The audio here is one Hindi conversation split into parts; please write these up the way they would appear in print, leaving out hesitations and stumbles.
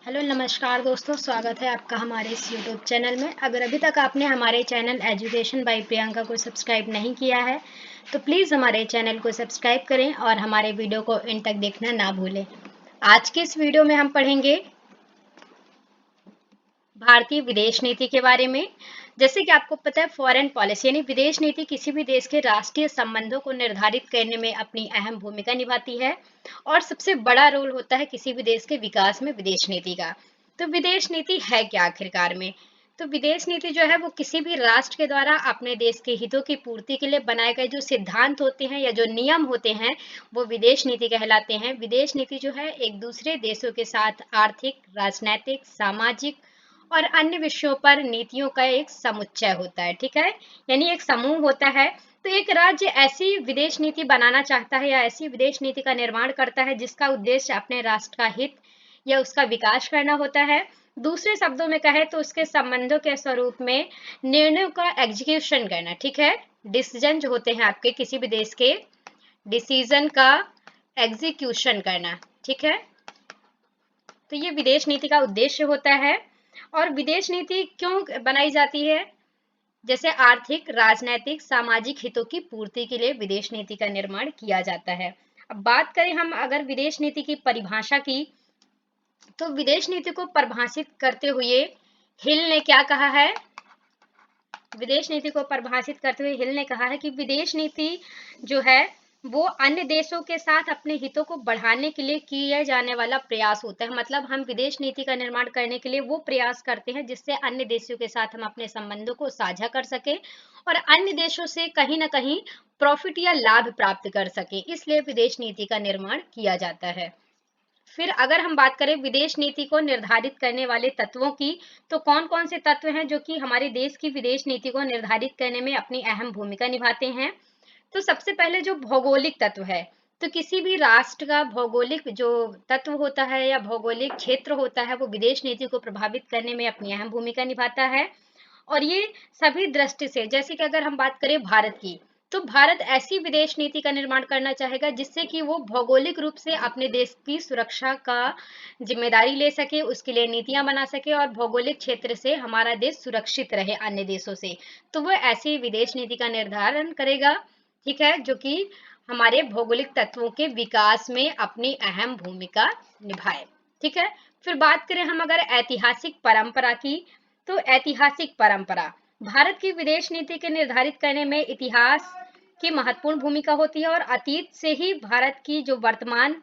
हेलो नमस्कार दोस्तों, स्वागत है आपका हमारे इस यूट्यूब चैनल में। अगर अभी तक आपने हमारे चैनल एजुकेशन बाय प्रियंका को सब्सक्राइब नहीं किया है तो प्लीज़ हमारे चैनल को सब्सक्राइब करें और हमारे वीडियो को एंड तक देखना ना भूलें। आज के इस वीडियो में हम पढ़ेंगे भारतीय विदेश नीति के बारे में। जैसे कि आपको पता है, फॉरेन पॉलिसी यानी विदेश नीति किसी भी देश के राष्ट्रीय संबंधों को निर्धारित करने में अपनी अहम भूमिका निभाती है और सबसे बड़ा रोल होता है किसी भी देश के विकास में विदेश नीति का। तो विदेश नीति है क्या आखिरकार में? तो विदेश नीति जो है वो किसी भी राष्ट्र के द्वारा अपने देश के हितों की पूर्ति के लिए बनाए गए जो सिद्धांत होते हैं या जो नियम होते हैं वो विदेश नीति कहलाते हैं। विदेश नीति जो है एक दूसरे देशों के साथ आर्थिक, राजनैतिक, सामाजिक और अन्य विषयों पर नीतियों का एक समुच्चय होता है। ठीक है, यानी एक समूह होता है। तो एक राज्य ऐसी विदेश नीति बनाना चाहता है या ऐसी विदेश नीति का निर्माण करता है जिसका उद्देश्य अपने राष्ट्र का हित या उसका विकास करना होता है। दूसरे शब्दों में कहे तो उसके संबंधों के स्वरूप में निर्णयों का एग्जीक्यूशन करना। ठीक है, डिसीजन जो होते हैं आपके किसी भी देश के, डिसीजन का एग्जीक्यूशन करना। ठीक है, तो ये विदेश नीति का उद्देश्य होता है। और विदेश नीति क्यों बनाई जाती है? जैसे आर्थिक, राजनैतिक, सामाजिक हितों की पूर्ति के लिए विदेश नीति का निर्माण किया जाता है। अब बात करें हम अगर विदेश नीति की परिभाषा की, तो विदेश नीति को परिभाषित करते हुए हिल ने क्या कहा है? विदेश नीति को परिभाषित करते हुए हिल ने कहा है कि विदेश नीति जो है वो अन्य देशों के साथ अपने हितों को बढ़ाने के लिए किया जाने वाला प्रयास होता है। मतलब हम विदेश नीति का निर्माण करने के लिए वो प्रयास करते हैं जिससे अन्य देशों के साथ हम अपने संबंधों को साझा कर सके और अन्य देशों से कहीं ना कहीं प्रॉफिट या लाभ प्राप्त कर सके, इसलिए विदेश नीति का निर्माण किया जाता है। फिर अगर हम बात करें विदेश नीति को निर्धारित करने वाले तत्वों की, तो कौन कौन से तत्व हैं जो कि हमारे देश की विदेश नीति को निर्धारित करने में अपनी अहम भूमिका निभाते हैं? तो सबसे पहले जो भौगोलिक तत्व है, तो किसी भी राष्ट्र का भौगोलिक जो तत्व होता है या भौगोलिक क्षेत्र होता है वो विदेश नीति को प्रभावित करने में अपनी अहम भूमिका निभाता है। और ये सभी दृष्टि से, जैसे कि अगर हम बात करें भारत की, तो भारत ऐसी विदेश नीति का निर्माण करना चाहेगा जिससे कि वो भौगोलिक रूप से अपने देश की सुरक्षा का जिम्मेदारी ले सके, उसके लिए नीतियां बना सके और भौगोलिक क्षेत्र से हमारा देश सुरक्षित रहे अन्य देशों से। तो वो ऐसी विदेश नीति का निर्धारण करेगा, ठीक है, जो कि हमारे भौगोलिक तत्वों के विकास में अपनी अहम भूमिका निभाए। ठीक है, फिर बात करें हम अगर ऐतिहासिक परंपरा की, तो ऐतिहासिक परंपरा भारत की विदेश नीति के निर्धारित करने में इतिहास की महत्वपूर्ण भूमिका होती है और अतीत से ही भारत की जो वर्तमान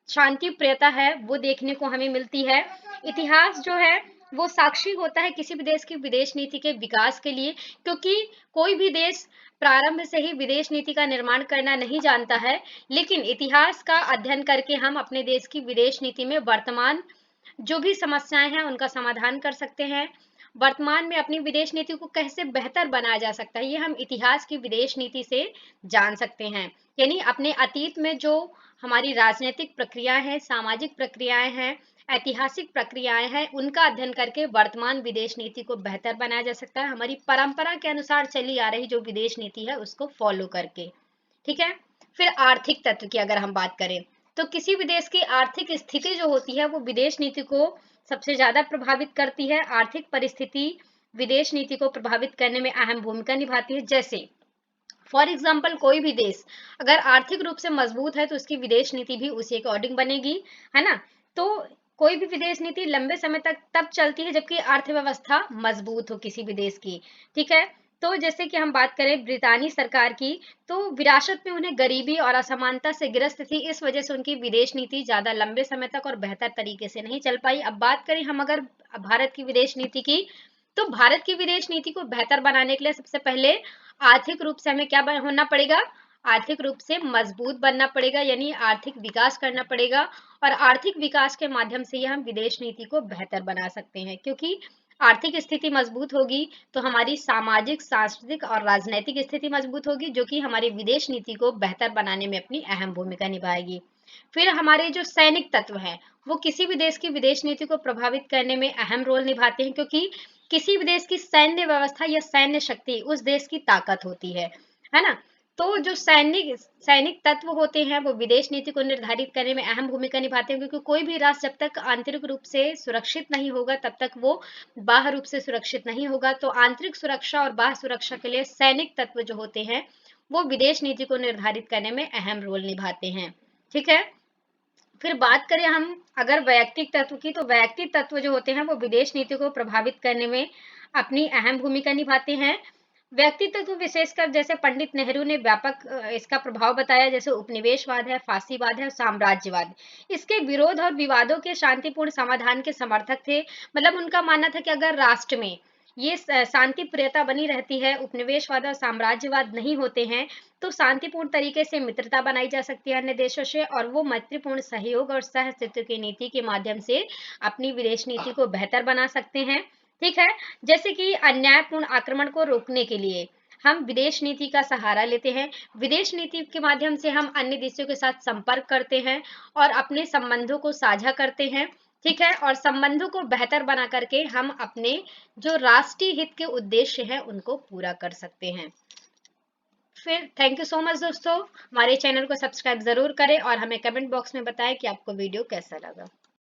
शांति प्रियता है वो देखने को हमें मिलती है। इतिहास जो है वो साक्षी होता है किसी भी देश की विदेश नीति के विकास के लिए, क्योंकि कोई भी देश प्रारंभ से ही विदेश नीति का निर्माण करना नहीं जानता है, लेकिन इतिहास का अध्ययन करके हम अपने देश की विदेश नीति में वर्तमान जो भी समस्याएं हैं उनका समाधान कर सकते हैं। वर्तमान में अपनी विदेश नीति को कैसे बेहतर बनाया जा सकता है ये हम इतिहास की विदेश नीति से जान सकते हैं। यानी अपने अतीत में जो हमारी राजनीतिक प्रक्रियाएं हैं, सामाजिक प्रक्रियाएं हैं, ऐतिहासिक प्रक्रियाएं हैं, उनका अध्ययन करके वर्तमान विदेश नीति को बेहतर बनाया जा सकता है, हमारी परंपरा के अनुसार चली आ रही जो विदेश नीति है उसको फॉलो करके। ठीक है, फिर आर्थिक तत्व की अगर हम बात करें, तो किसी भी देश की आर्थिक स्थिति जो होती है वो विदेश नीति को सबसे ज्यादा प्रभावित करती है। आर्थिक परिस्थिति विदेश नीति को प्रभावित करने में अहम भूमिका निभाती है। जैसे फॉर एग्जाम्पल कोई भी देश अगर आर्थिक रूप से मजबूत है तो उसकी विदेश नीति भी उसी अकॉर्डिंग बनेगी, है ना। तो कोई भी विदेश नीति लंबे समय तक तब चलती है जबकि अर्थव्यवस्था मजबूत हो किसी भी देश की। ठीक है, तो जैसे कि हम बात करें ब्रितानी सरकार की, तो विरासत में उन्हें गरीबी और असमानता से ग्रस्त थी, इस वजह से उनकी विदेश नीति ज्यादा लंबे समय तक और बेहतर तरीके से नहीं चल पाई। अब बात करें हम अगर भारत की विदेश नीति की, तो भारत की विदेश नीति को बेहतर बनाने के लिए सबसे पहले आर्थिक रूप से हमें क्या होना पड़ेगा? आर्थिक रूप से मजबूत बनना पड़ेगा, यानी आर्थिक विकास करना पड़ेगा। और आर्थिक विकास के माध्यम से ही हम विदेश नीति को बेहतर बना सकते हैं, क्योंकि आर्थिक स्थिति मजबूत होगी तो हमारी सामाजिक, सांस्कृतिक और राजनैतिक स्थिति मजबूत होगी, जो कि हमारी विदेश नीति को बेहतर बनाने में अपनी अहम भूमिका निभाएगी। फिर हमारे जो सैनिक तत्व हैं वो किसी भी देश की विदेश नीति को प्रभावित करने में अहम रोल निभाते हैं, क्योंकि किसी भी देश की सैन्य व्यवस्था या सैन्य शक्ति उस देश की ताकत होती है ना। तो जो सैनिक सैनिक तत्व होते हैं वो विदेश नीति को निर्धारित करने में अहम भूमिका निभाते हैं, क्योंकि कोई भी राष्ट्र जब तक आंतरिक रूप से सुरक्षित नहीं होगा तब तक वो बाह्य रूप से सुरक्षित नहीं होगा। तो आंतरिक सुरक्षा और बाह्य सुरक्षा के लिए सैनिक तत्व जो होते हैं वो विदेश नीति को निर्धारित करने में अहम रोल निभाते हैं। ठीक है, फिर बात करें हम अगर वैयक्तिक तत्व की, तो वैयक्तिक तत्व जो होते हैं वो विदेश नीति को प्रभावित करने में अपनी अहम भूमिका निभाते हैं। व्यक्तित्व तत्व विशेषकर जैसे पंडित नेहरू ने व्यापक इसका प्रभाव बताया, जैसे उपनिवेशवाद है, फांसीवाद है और साम्राज्यवाद। इसके विरोध और विवादों के शांतिपूर्ण समाधान के समर्थक थे। मतलब उनका मानना था कि अगर राष्ट्र में ये शांति प्रियता बनी रहती है, उपनिवेशवाद और साम्राज्यवाद नहीं होते हैं, तो शांतिपूर्ण तरीके से मित्रता बनाई जा सकती है अन्य देशों से, और वो मैत्रीपूर्ण सहयोग और सह अस्तित्व की नीति के माध्यम से अपनी विदेश नीति को बेहतर बना सकते हैं। ठीक है, जैसे कि अन्यायपूर्ण आक्रमण को रोकने के लिए हम विदेश नीति का सहारा लेते हैं। विदेश नीति के माध्यम से हम अन्य देशों के साथ संपर्क करते हैं और अपने संबंधों को साझा करते हैं। ठीक है, और संबंधों को बेहतर बना करके हम अपने जो राष्ट्रीय हित के उद्देश्य हैं उनको पूरा कर सकते हैं। फिर थैंक यू सो मच दोस्तों, हमारे चैनल को सब्सक्राइब जरूर करें और हमें कमेंट बॉक्स में बताएं कि आपको वीडियो कैसा लगा।